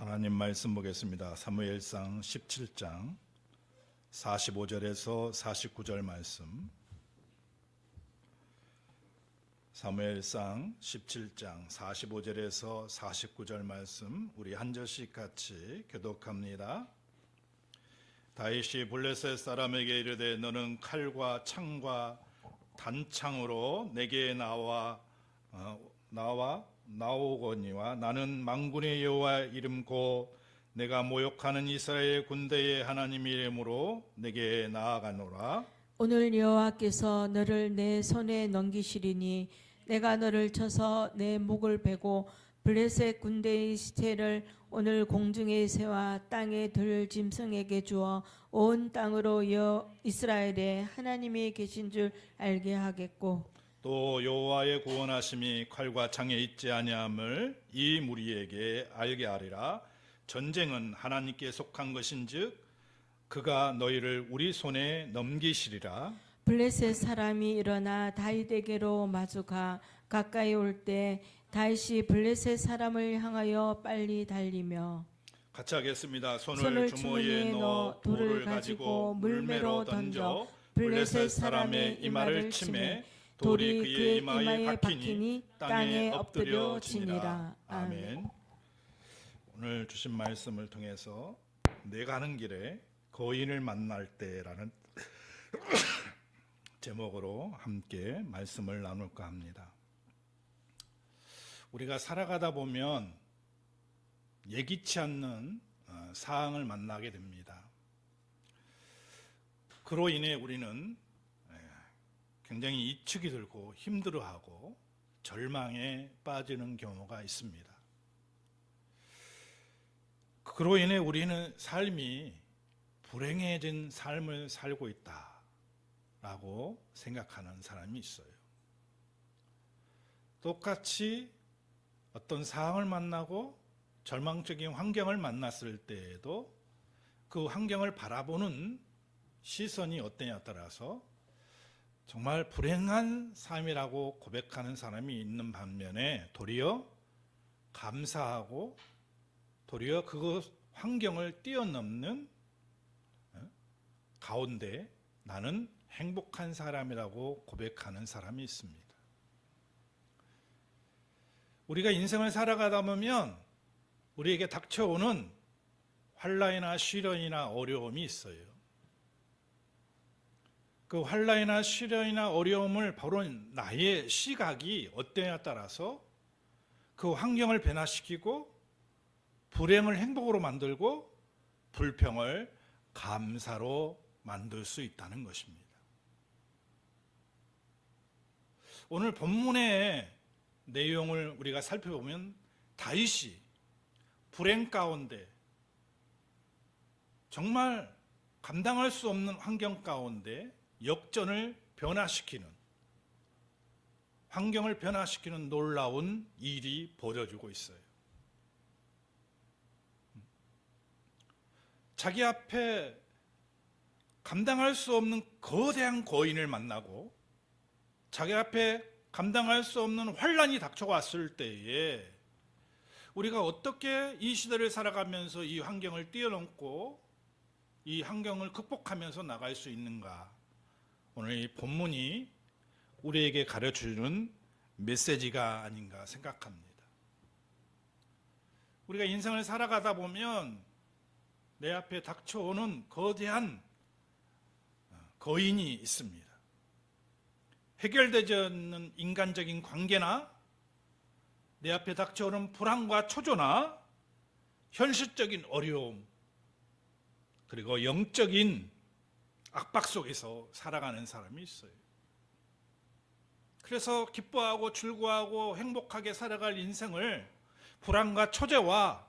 하나님 말씀 보겠습니다. 사무엘상 17장 45절에서 49절 말씀. 사무엘상 17장 45절에서 49절 말씀 우리 한 절씩 같이 교독합니다. 다윗이 블레셋 사람에게 이르되 너는 칼과 창과 단창으로 내게 나오거니와 나는 만군의 여호와 이름 고 내가 모욕하는 이스라엘 군대의 하나님 이름으로 내게 나아가노라. 오늘 여호와께서 너를 내 손에 넘기시리니 내가 너를 쳐서 내 목을 베고 블레셋 군대의 시체를 오늘 공중의 새와 땅에 들 짐승에게 주어 온 땅으로 이스라엘의 하나님이 계신 줄 알게 하겠고 또 여호와의 구원하심이 칼과 창에 있지 아니함을 이 무리에게 알게 하리라. 전쟁은 하나님께 속한 것인즉 그가 너희를 우리 손에 넘기시리라. 블레셋 사람이 일어나 다윗에게로 마주가 가까이 올 때 다윗이 블레셋 사람을 향하여 빨리 달리며 같이 하겠습니다. 손을 주머니에 넣어 돌을 가지고 물매로 던져 블레셋 사람의 이마를 치매 돌이 그의 이마에 박히니 땅에 엎드려지니라. 아멘. 오늘 주신 말씀을 통해서 내가 가는 길에 거인을 만날 때라는 제목으로 함께 말씀을 나눌까 합니다. 우리가 살아가다 보면 예기치 않는 사항을 만나게 됩니다. 그로 인해 우리는 굉장히 이축이 들고 힘들어하고 절망에 빠지는 경우가 있습니다. 그로 인해 우리는 삶이 불행해진 삶을 살고 있다라고 생각하는 사람이 있어요. 똑같이 어떤 상황을 만나고 절망적인 환경을 만났을 때에도 그 환경을 바라보는 시선이 어떠냐에 따라서 정말 불행한 삶이라고 고백하는 사람이 있는 반면에 도리어 감사하고 도리어 그 환경을 뛰어넘는 가운데 나는 행복한 사람이라고 고백하는 사람이 있습니다. 우리가 인생을 살아가다 보면 우리에게 닥쳐오는 환난이나 시련이나 어려움이 있어요. 그 환난이나 시련이나 어려움을 바로 나의 시각이 어떠냐에 따라서 그 환경을 변화시키고 불행을 행복으로 만들고 불평을 감사로 만들 수 있다는 것입니다. 오늘 본문의 내용을 우리가 살펴보면 다윗이 불행 가운데 정말 감당할 수 없는 환경 가운데 역전을 변화시키는 환경을 변화시키는 놀라운 일이 벌어지고 있어요. 자기 앞에 감당할 수 없는 거대한 거인을 만나고 자기 앞에 감당할 수 없는 환난이 닥쳐왔을 때에 우리가 어떻게 이 시대를 살아가면서 이 환경을 뛰어넘고 이 환경을 극복하면서 나갈 수 있는가? 오늘 이 본문이 우리에게 가르쳐주는 메시지가 아닌가 생각합니다. 우리가 인생을 살아가다 보면 내 앞에 닥쳐오는 거대한 거인이 있습니다. 해결되지 않는 인간적인 관계나 내 앞에 닥쳐오는 불안과 초조나 현실적인 어려움 그리고 영적인 압박 속에서 살아가는 사람이 있어요. 그래서 기뻐하고 즐거워하고 행복하게 살아갈 인생을 불안과 초조와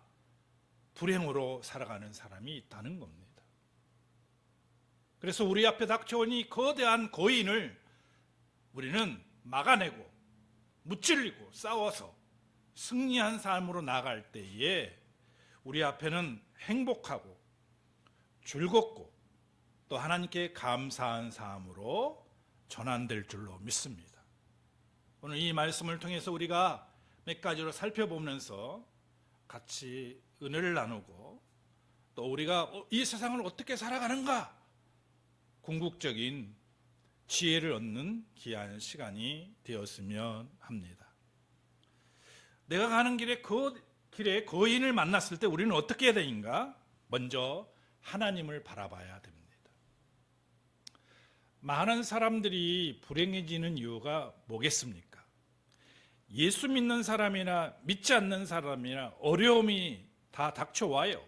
불행으로 살아가는 사람이 있다는 겁니다. 그래서 우리 앞에 닥쳐온 이 거대한 거인을 우리는 막아내고 무찔리고 싸워서 승리한 삶으로 나아갈 때에 우리 앞에는 행복하고 즐겁고 또 하나님께 감사한 삶으로 전환될 줄로 믿습니다. 오늘 이 말씀을 통해서 우리가 몇 가지로 살펴보면서 같이 은혜를 나누고 또 우리가 이 세상을 어떻게 살아가는가 궁극적인 지혜를 얻는 귀한 시간이 되었으면 합니다. 내가 가는 길에 길에 거인을 만났을 때 우리는 어떻게 해야 되는가? 먼저 하나님을 바라봐야 됩니다. 많은 사람들이 불행해지는 이유가 뭐겠습니까? 예수 믿는 사람이나 믿지 않는 사람이나 어려움이 다 닥쳐와요.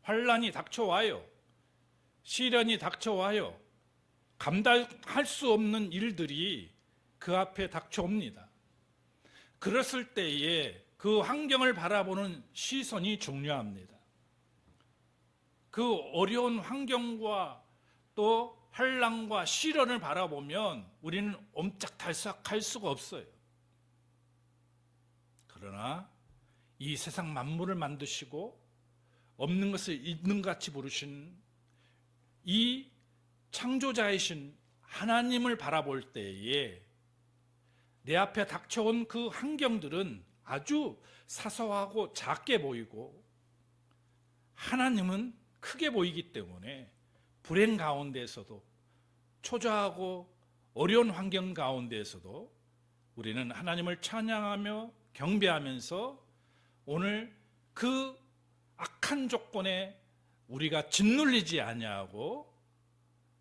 환난이 닥쳐와요. 시련이 닥쳐와요. 감당할 수 없는 일들이 그 앞에 닥쳐옵니다. 그랬을 때에 그 환경을 바라보는 시선이 중요합니다. 그 어려운 환경과 또 환난과 시련을 바라보면 우리는 옴짝달싹할 수가 없어요. 그러나 이 세상 만물을 만드시고 없는 것을 있는 같이 부르신 이 창조자이신 하나님을 바라볼 때에 내 앞에 닥쳐온 그 환경들은 아주 사소하고 작게 보이고 하나님은 크게 보이기 때문에 불행 가운데에서도 초조하고 어려운 환경 가운데에서도 우리는 하나님을 찬양하며 경배하면서 오늘 그 악한 조건에 우리가 짓눌리지 아니하고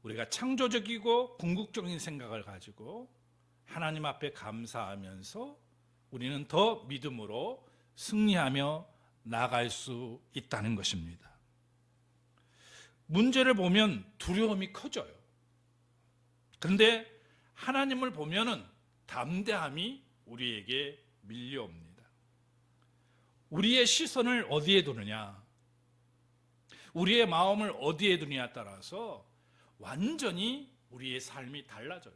우리가 창조적이고 궁극적인 생각을 가지고 하나님 앞에 감사하면서 우리는 더 믿음으로 승리하며 나아갈 수 있다는 것입니다. 문제를 보면 두려움이 커져요. 그런데 하나님을 보면은 담대함이 우리에게 밀려옵니다. 우리의 시선을 어디에 두느냐, 우리의 마음을 어디에 두느냐에 따라서 완전히 우리의 삶이 달라져요.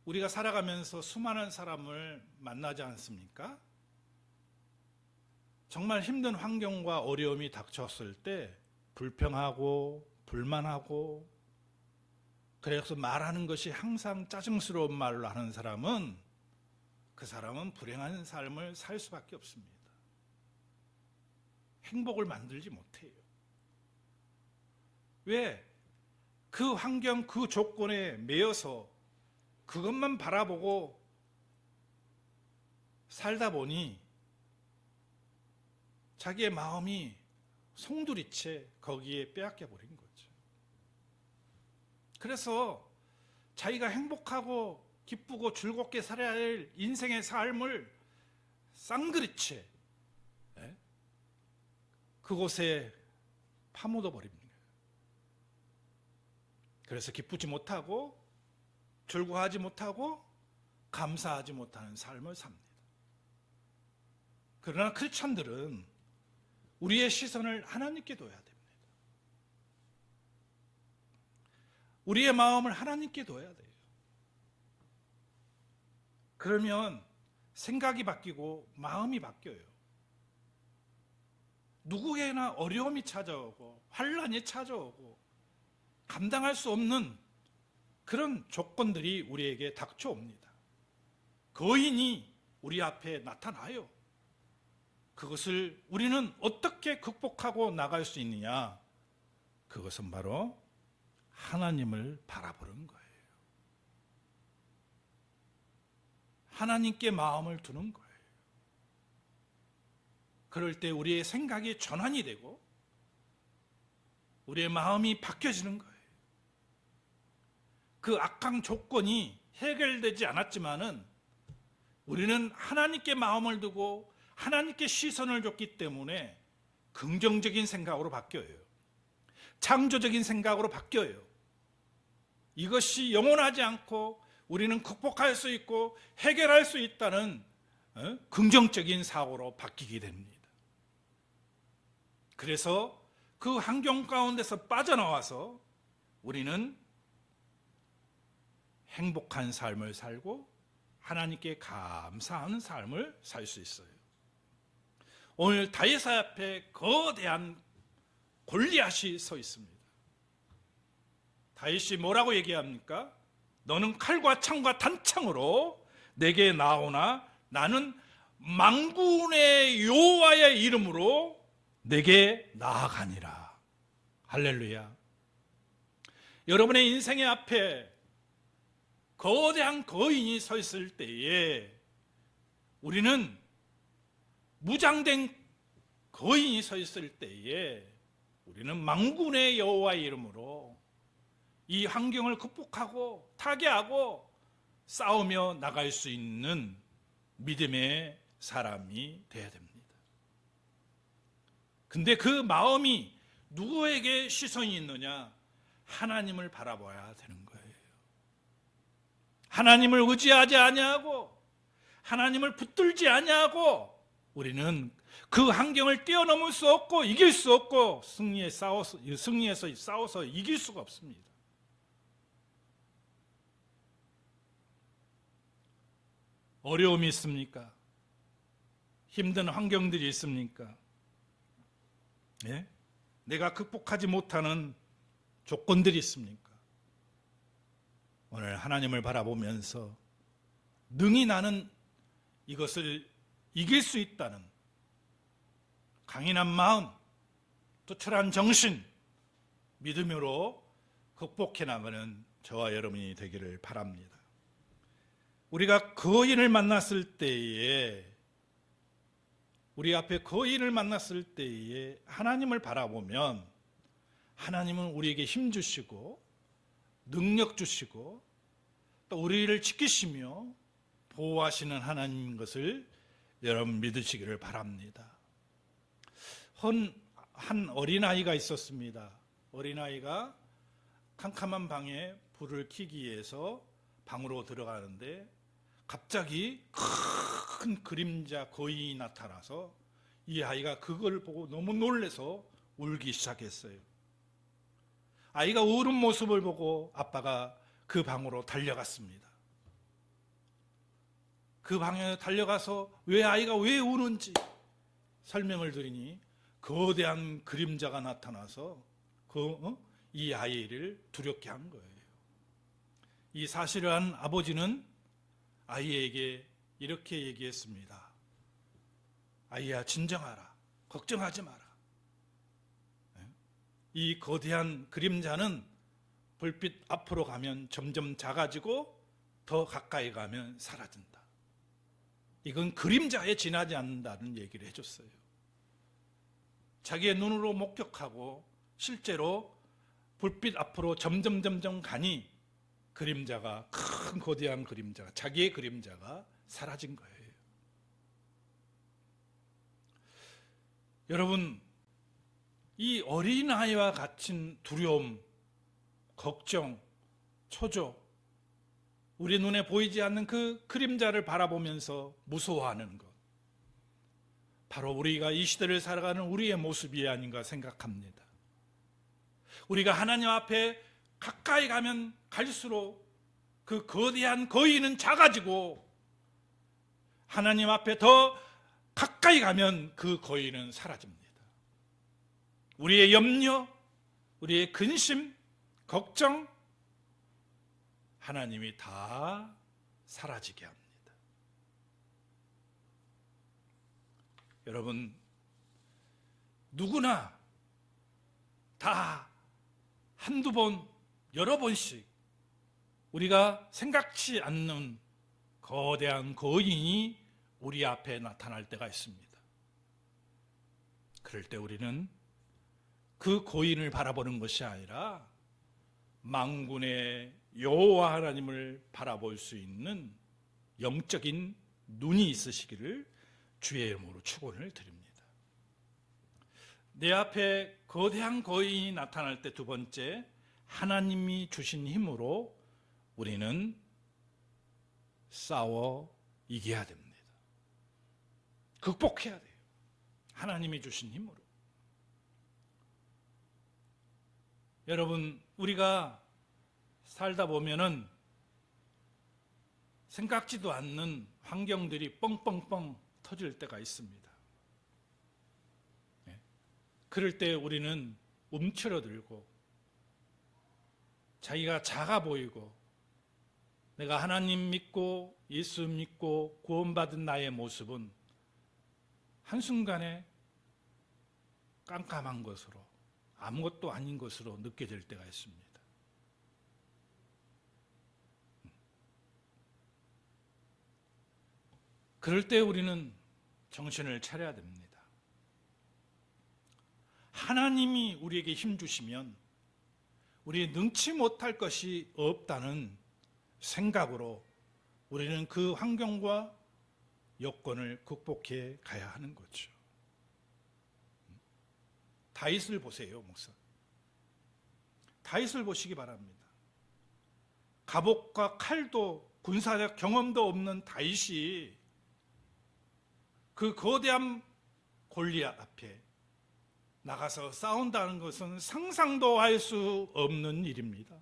우리가 살아가면서 수많은 사람을 만나지 않습니까? 정말 힘든 환경과 어려움이 닥쳤을 때 불평하고 불만하고 그래서 말하는 것이 항상 짜증스러운 말로 하는 사람은 그 사람은 불행한 삶을 살 수밖에 없습니다. 행복을 만들지 못해요. 왜? 그 환경, 그 조건에 매여서 그것만 바라보고 살다 보니 자기의 마음이 송두리째 거기에 빼앗겨 버린 거죠. 그래서 자기가 행복하고 기쁘고 즐겁게 살아야 할 인생의 삶을 쌍그리째 그곳에 파묻어 버립니다. 그래서 기쁘지 못하고 즐거워하지 못하고 감사하지 못하는 삶을 삽니다. 그러나 크리스찬들은 우리의 시선을 하나님께 둬야 됩니다. 우리의 마음을 하나님께 둬야 돼요. 그러면 생각이 바뀌고 마음이 바뀌어요. 누구에게나 어려움이 찾아오고 환난이 찾아오고 감당할 수 없는 그런 조건들이 우리에게 닥쳐옵니다. 거인이 우리 앞에 나타나요. 그것을 우리는 어떻게 극복하고 나갈 수 있느냐? 그것은 바로 하나님을 바라보는 거예요. 하나님께 마음을 두는 거예요. 그럴 때 우리의 생각이 전환이 되고 우리의 마음이 바뀌어지는 거예요. 그 악한 조건이 해결되지 않았지만은 우리는 하나님께 마음을 두고 하나님께 시선을 줬기 때문에 긍정적인 생각으로 바뀌어요. 창조적인 생각으로 바뀌어요. 이것이 영원하지 않고 우리는 극복할 수 있고 해결할 수 있다는 긍정적인 사고로 바뀌게 됩니다. 그래서 그 환경 가운데서 빠져나와서 우리는 행복한 삶을 살고 하나님께 감사하는 삶을 살 수 있어요. 오늘 다윗 앞에 거대한 골리앗이 서 있습니다. 다윗이 뭐라고 얘기합니까? 너는 칼과 창과 단창으로 내게 나오나 나는 만군의 여호와의 이름으로 내게 나아가니라. 할렐루야. 여러분의 인생의 앞에 거대한 거인이 서 있을 때에 우리는 무장된 거인이 서 있을 때에 우리는 만군의 여호와의 이름으로 이 환경을 극복하고 타개하고 싸우며 나갈 수 있는 믿음의 사람이 되어야 됩니다. 근데 그 마음이 누구에게 시선이 있느냐? 하나님을 바라봐야 되는 거예요. 하나님을 의지하지 아니하고 하나님을 붙들지 아니하고 우리는 그 환경을 뛰어넘을 수 없고 이길 수 없고 승리해서 싸워서 이길 수가 없습니다. 어려움이 있습니까? 힘든 환경들이 있습니까? 예? 내가 극복하지 못하는 조건들이 있습니까? 오늘 하나님을 바라보면서 능히 나는 이것을 이길 수 있다는 강인한 마음, 투철한 정신, 믿음으로 극복해 나가는 저와 여러분이 되기를 바랍니다. 우리가 거인을 만났을 때에 우리 앞에 거인을 만났을 때에 하나님을 바라보면 하나님은 우리에게 힘 주시고 능력 주시고 또 우리를 지키시며 보호하시는 하나님인 것을 여러분 믿으시기를 바랍니다. 한 어린아이가 있었습니다. 어린아이가 캄캄한 방에 불을 켜기 위해서 방으로 들어가는데 갑자기 큰 그림자 거인이 나타나서 이 아이가 그걸 보고 너무 놀라서 울기 시작했어요. 아이가 우는 모습을 보고 아빠가 그 방으로 달려갔습니다. 그 방에 달려가서 아이가 왜 우는지 설명을 드리니 거대한 그림자가 나타나서 이 아이를 두렵게 한 거예요. 이 사실을 한 아버지는 아이에게 이렇게 얘기했습니다. 아이야, 진정하라. 걱정하지 마라. 이 거대한 그림자는 불빛 앞으로 가면 점점 작아지고 더 가까이 가면 사라진다. 이건 그림자에 지나지 않는다는 얘기를 해줬어요. 자기의 눈으로 목격하고 실제로 불빛 앞으로 점점 가니 그림자가, 큰 거대한 그림자가, 자기의 그림자가 사라진 거예요. 여러분, 이 어린아이와 같은 두려움, 걱정, 초조, 우리 눈에 보이지 않는 그 그림자를 바라보면서 무서워하는 것, 바로 우리가 이 시대를 살아가는 우리의 모습이 아닌가 생각합니다. 우리가 하나님 앞에 가까이 가면 갈수록 그 거대한 거인은 작아지고 하나님 앞에 더 가까이 가면 그 거인은 사라집니다. 우리의 염려, 우리의 근심, 걱정, 하나님이 다 사라지게 합니다. 여러분, 누구나 다 한두 번, 여러 번씩 우리가 생각지 않는 거대한 거인이 우리 앞에 나타날 때가 있습니다. 그럴 때 우리는 그 거인을 바라보는 것이 아니라 만군의 여호와 하나님을 바라볼 수 있는 영적인 눈이 있으시기를 주의 이름으로 축원을 드립니다. 내 앞에 거대한 거인이 나타날 때 두 번째, 하나님이 주신 힘으로 우리는 싸워 이겨야 됩니다. 극복해야 돼요. 하나님이 주신 힘으로. 여러분, 우리가 살다 보면은 생각지도 않는 환경들이 뻥뻥뻥 터질 때가 있습니다. 그럴 때 우리는 움츠러들고 자기가 작아 보이고 내가 하나님 믿고 예수 믿고 구원받은 나의 모습은 한순간에 깜깜한 것으로 아무것도 아닌 것으로 느껴질 때가 있습니다. 그럴 때 우리는 정신을 차려야 됩니다. 하나님이 우리에게 힘 주시면 우리 능치 못할 것이 없다는 생각으로 우리는 그 환경과 여건을 극복해 가야 하는 거죠. 다윗을 보세요, 목사. 다윗을 보시기 바랍니다. 갑옷과 칼도 군사적 경험도 없는 다윗이 그 거대한 골리앗 앞에 나가서 싸운다는 것은 상상도 할 수 없는 일입니다.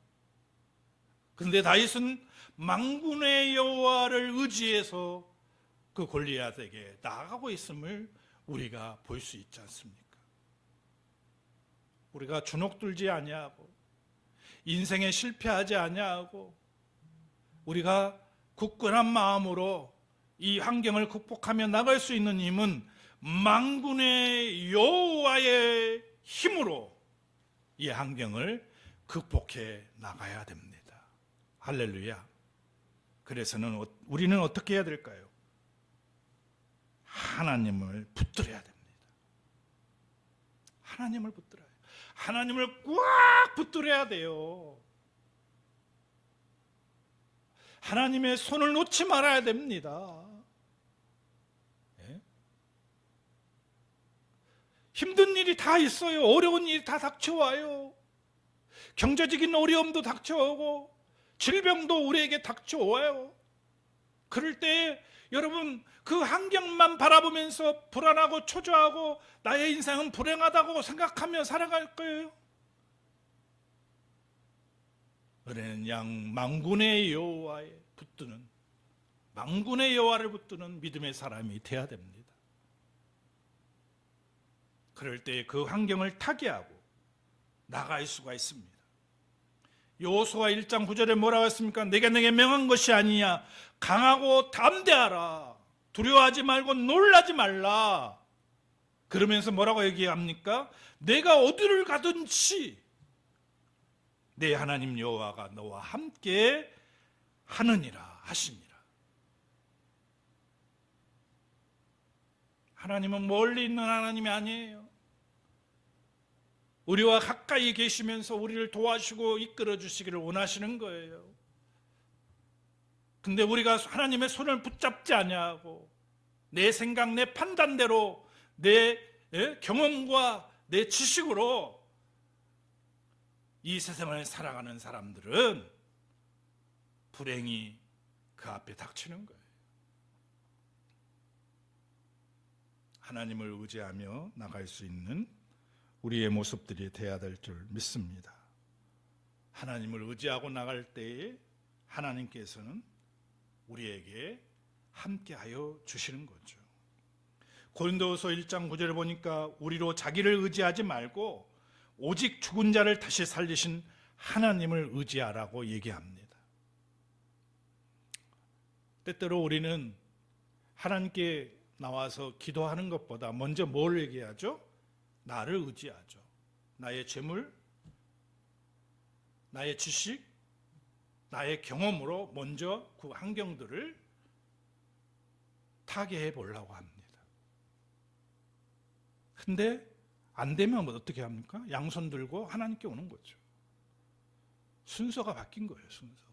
그런데 다윗은 만군의 여호와를 의지해서 그 골리앗에게 나아가고 있음을 우리가 볼 수 있지 않습니까? 우리가 주눅들지 아니하고 인생에 실패하지 아니하고 우리가 굳건한 마음으로 이 환경을 극복하며 나갈 수 있는 힘은 만군의 여호와의 힘으로 이 환경을 극복해 나가야 됩니다. 할렐루야. 그래서는 우리는 어떻게 해야 될까요? 하나님을 붙들어야 됩니다. 하나님을 붙들어야 돼요. 하나님을 꽉 붙들어야 돼요. 하나님의 손을 놓지 말아야 됩니다. 예? 힘든 일이 다 있어요. 어려운 일이 다 닥쳐와요. 경제적인 어려움도 닥쳐오고 질병도 우리에게 닥쳐와요. 그럴 때 여러분 그 환경만 바라보면서 불안하고 초조하고 나의 인생은 불행하다고 생각하며 살아갈 거예요. 은혜는 양 만군의 여호와에 붙드는 만군의 여호와를 붙드는 믿음의 사람이 되어야 됩니다. 그럴 때 그 환경을 타개하고 나갈 수가 있습니다. 여호수아 1장 9절에 뭐라고 했습니까? 내가 내게 명한 것이 아니냐. 강하고 담대하라. 두려워하지 말고 놀라지 말라. 그러면서 뭐라고 얘기합니까? 내가 어디를 가든지 내 하나님 여호와가 너와 함께 하느니라 하시니라. 하나님은 멀리 있는 하나님이 아니에요. 우리와 가까이 계시면서 우리를 도와주시고 이끌어 주시기를 원하시는 거예요. 근데 우리가 하나님의 손을 붙잡지 아니하고 내 생각, 내 판단대로 내 경험과 내 지식으로 이 세상을 살아가는 사람들은 불행이 그 앞에 닥치는 거예요. 하나님을 의지하며 나갈 수 있는 우리의 모습들이 되어야 될 줄 믿습니다. 하나님을 의지하고 나갈 때에 하나님께서는 우리에게 함께하여 주시는 거죠. 고린도후서 1장 9절을 보니까 우리로 자기를 의지하지 말고 오직 죽은 자를 다시 살리신 하나님을 의지하라고 얘기합니다. 때때로 우리는 하나님께 나와서 기도하는 것보다 먼저 뭘 얘기하죠? 나를 의지하죠. 나의 재물, 나의 지식, 나의 경험으로 먼저 그 환경들을 타개해 보려고 합니다. 근데 안 되면 어떻게 합니까? 양손 들고 하나님께 오는 거죠. 순서가 바뀐 거예요. 순서가.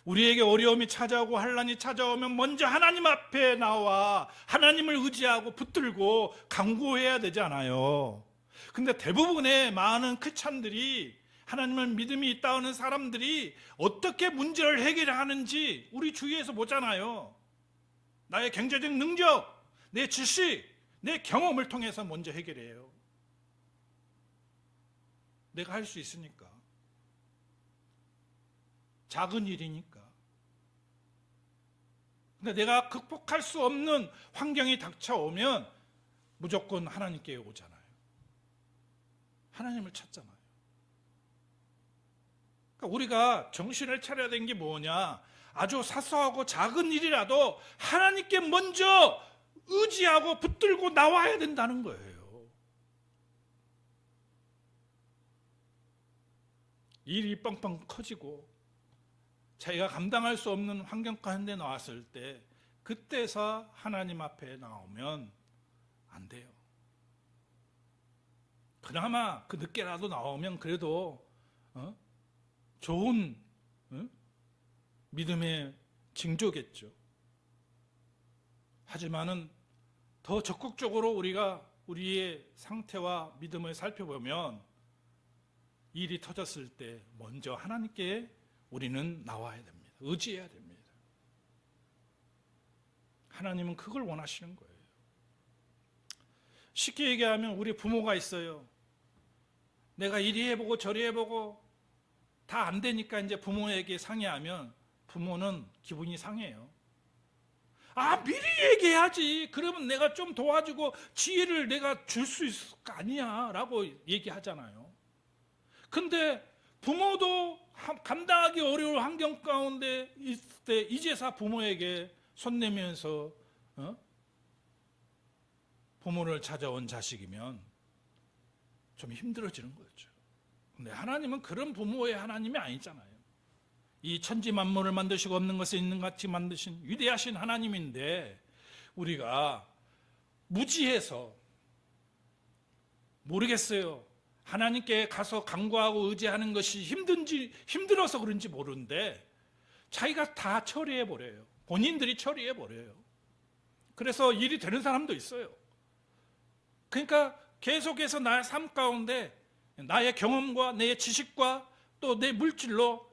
우리에게 어려움이 찾아오고 환난이 찾아오면 먼저 하나님 앞에 나와 하나님을 의지하고 붙들고 간구해야 되잖아요. 근데 대부분의 많은 크리스찬들이 하나님을 믿음이 있다 하는 사람들이 어떻게 문제를 해결하는지 우리 주위에서 보잖아요. 나의 경제적 능력, 내 지식, 내 경험을 통해서 먼저 해결해요. 내가 할 수 있으니까. 작은 일이니까. 근데 내가 극복할 수 없는 환경이 닥쳐오면 무조건 하나님께 오잖아요. 하나님을 찾잖아요. 그러니까 우리가 정신을 차려야 되는 게 뭐냐? 아주 사소하고 작은 일이라도 하나님께 먼저 의지하고 붙들고 나와야 된다는 거예요. 일이 뻥뻥 커지고 자기가 감당할 수 없는 환경 가운데 나왔을 때 그때서 하나님 앞에 나오면 안 돼요. 그나마 그 늦게라도 나오면 그래도 좋은 믿음의 징조겠죠. 하지만은 더 적극적으로 우리가 우리의 상태와 믿음을 살펴보면 일이 터졌을 때 먼저 하나님께 우리는 나와야 됩니다. 의지해야 됩니다. 하나님은 그걸 원하시는 거예요. 쉽게 얘기하면 우리 부모가 있어요. 내가 이리 해보고 저리 해보고 다 안 되니까 이제 부모에게 상의하면 부모는 기분이 상해요. 미리 얘기해야지. 그러면 내가 좀 도와주고 지혜를 내가 줄 수 있을 거 아니야 라고 얘기하잖아요. 근데 부모도 감당하기 어려운 환경 가운데 있을 때 이제서 부모에게 손 내면서 부모를 찾아온 자식이면 좀 힘들어지는 거죠. 근데 하나님은 그런 부모의 하나님이 아니잖아요. 이 천지 만물을 만드시고 없는 것을 있는 것 같이 만드신 위대하신 하나님인데 우리가 무지해서 모르겠어요. 하나님께 가서 간구하고 의지하는 것이 힘들어서 그런지 모르는데 자기가 다 처리해 버려요. 본인들이 처리해 버려요. 그래서 일이 되는 사람도 있어요. 그러니까 계속해서 나의 삶 가운데 나의 경험과 내 지식과 또 내 물질로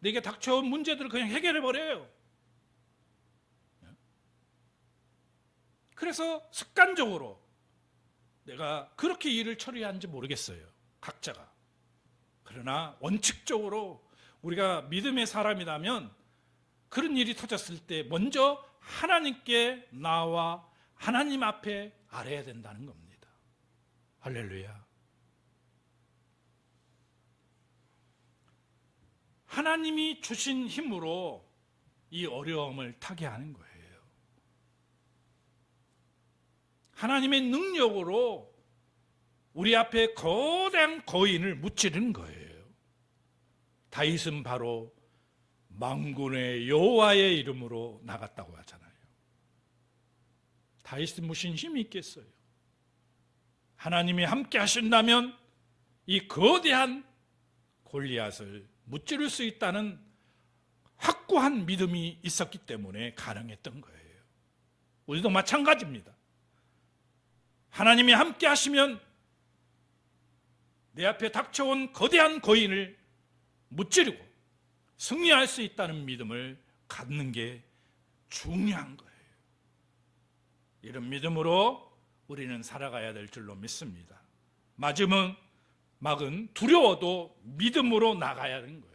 내게 닥쳐온 문제들을 그냥 해결해 버려요. 그래서 습관적으로 내가 그렇게 일을 처리하는지 모르겠어요. 각자가. 그러나 원칙적으로 우리가 믿음의 사람이라면 그런 일이 터졌을 때 먼저 하나님께 나와 하나님 앞에 아뢰야 된다는 겁니다. 할렐루야. 하나님이 주신 힘으로 이 어려움을 타게 하는 거예요. 하나님의 능력으로 우리 앞에 거대한 거인을 무찌르는 거예요. 다윗은 바로 만군의 여호와의 이름으로 나갔다고 하잖아요. 다윗은 무슨 힘이 있겠어요? 하나님이 함께 하신다면 이 거대한 골리앗을 무찌를 수 있다는 확고한 믿음이 있었기 때문에 가능했던 거예요. 우리도 마찬가지입니다. 하나님이 함께 하시면 내 앞에 닥쳐온 거대한 거인을 무찌르고 승리할 수 있다는 믿음을 갖는 게 중요한 거예요. 이런 믿음으로 우리는 살아가야 될 줄로 믿습니다. 마지막은 두려워도 믿음으로 나가야 하는 거예요.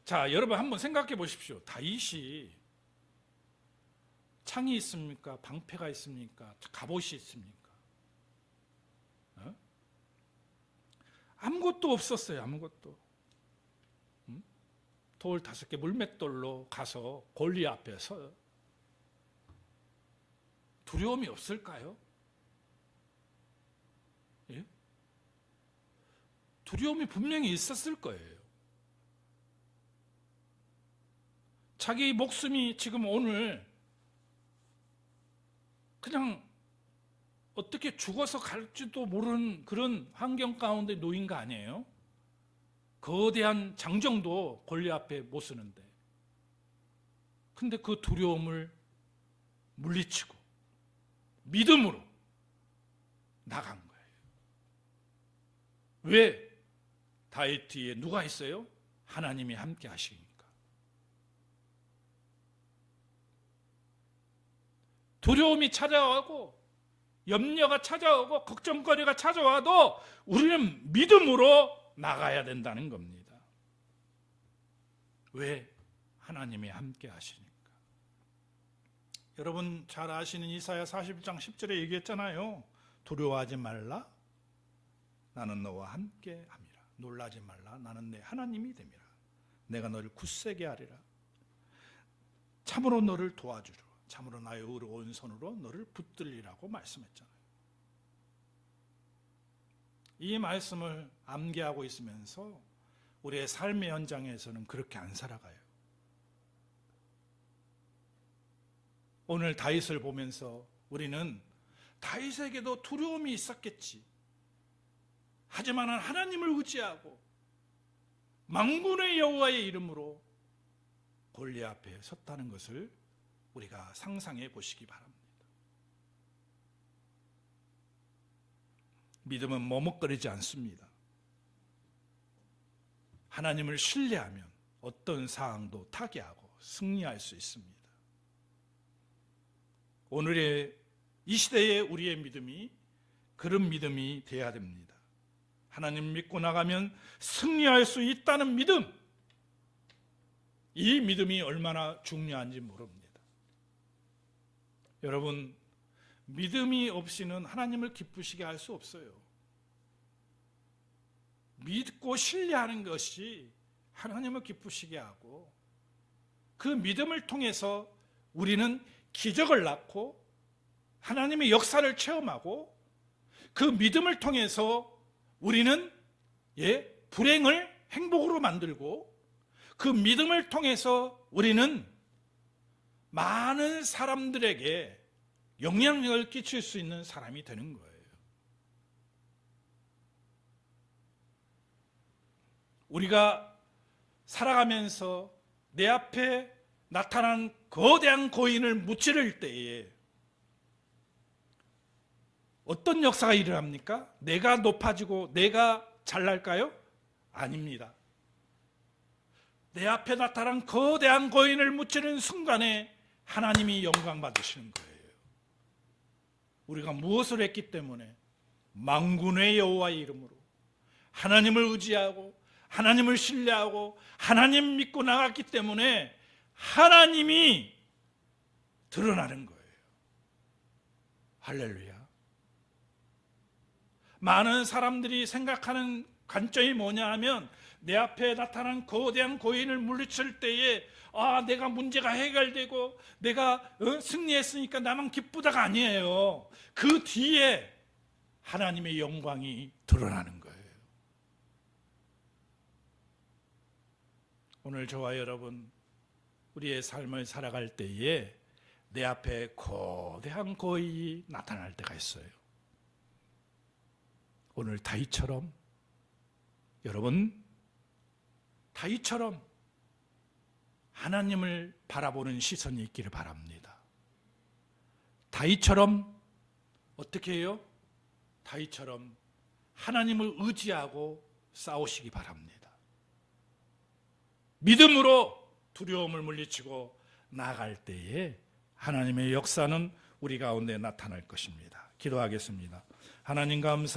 자, 여러분 한번 생각해 보십시오. 다윗이 창이 있습니까? 방패가 있습니까? 갑옷이 있습니까? 아무것도 없었어요. 아무것도. 돌 5개 물맷돌로 가서 골리앗 앞에 서요. 두려움이 없을까요? 예? 두려움이 분명히 있었을 거예요. 자기 목숨이 지금 오늘 그냥 어떻게 죽어서 갈지도 모르는 그런 환경 가운데 놓인 거 아니에요? 거대한 장정도 골리앗 앞에 못 서는데. 근데 그 두려움을 물리치고 믿음으로 나간 거예요. 왜? 다윗 뒤에 누가 있어요? 하나님이 함께 하시니까. 두려움이 찾아오고 염려가 찾아오고 걱정거리가 찾아와도 우리는 믿음으로 나가야 된다는 겁니다. 왜? 하나님이 함께 하시니까. 여러분 잘 아시는 이사야 41장 10절에 얘기했잖아요. 두려워하지 말라. 나는 너와 함께 함이라. 놀라지 말라. 나는 내 하나님이 됨이라. 내가 너를 굳세게 하리라. 참으로 너를 도와주리라. 참으로 나의 의로운 손으로 너를 붙들리라고 말씀했잖아요. 이 말씀을 암기하고 있으면서 우리의 삶의 현장에서는 그렇게 안 살아가요. 오늘 다윗을 보면서 우리는 다윗에게도 두려움이 있었겠지. 하지만 하나님을 의지하고 만군의 여호와의 이름으로 골리앗 앞에 섰다는 것을 우리가 상상해 보시기 바랍니다. 믿음은 머뭇거리지 않습니다. 하나님을 신뢰하면 어떤 상황도 타개하고 승리할 수 있습니다. 오늘의 이 시대의 우리의 믿음이 그런 믿음이 되어야 됩니다. 하나님 믿고 나가면 승리할 수 있다는 믿음, 이 믿음이 얼마나 중요한지 모릅니다. 여러분, 믿음이 없이는 하나님을 기쁘시게 할 수 없어요. 믿고 신뢰하는 것이 하나님을 기쁘시게 하고, 그 믿음을 통해서 우리는 기적을 낳고 하나님의 역사를 체험하고, 그 믿음을 통해서 우리는 불행을 행복으로 만들고, 그 믿음을 통해서 우리는 많은 사람들에게 영향력을 끼칠 수 있는 사람이 되는 거예요. 우리가 살아가면서 내 앞에 나타난 거대한 고인을 무찌를 때에 어떤 역사가 일어납니까? 내가 높아지고 내가 잘날까요? 아닙니다. 내 앞에 나타난 거대한 고인을 무찌르는 순간에 하나님이 영광 받으시는 거예요. 우리가 무엇을 했기 때문에? 만군의 여호와의 이름으로 하나님을 의지하고 하나님을 신뢰하고 하나님 믿고 나갔기 때문에 하나님이 드러나는 거예요. 할렐루야. 많은 사람들이 생각하는 관점이 뭐냐 하면, 내 앞에 나타난 거대한 고인을 물리칠 때에 내가 문제가 해결되고 내가 승리했으니까 나만 기쁘다가 아니에요. 그 뒤에 하나님의 영광이 드러나는 거예요. 오늘 저와 여러분, 우리의 삶을 살아갈 때에 내 앞에 거대한 고인이 나타날 때가 있어요. 오늘 다윗처럼, 여러분, 다윗처럼 하나님을 바라보는 시선이 있기를 바랍니다. 다윗처럼 어떻게 해요? 다윗처럼 하나님을 의지하고 싸우시기 바랍니다. 믿음으로 두려움을 물리치고 나아갈 때에 하나님의 역사는 우리 가운데 나타날 것입니다. 기도하겠습니다. 하나님 감사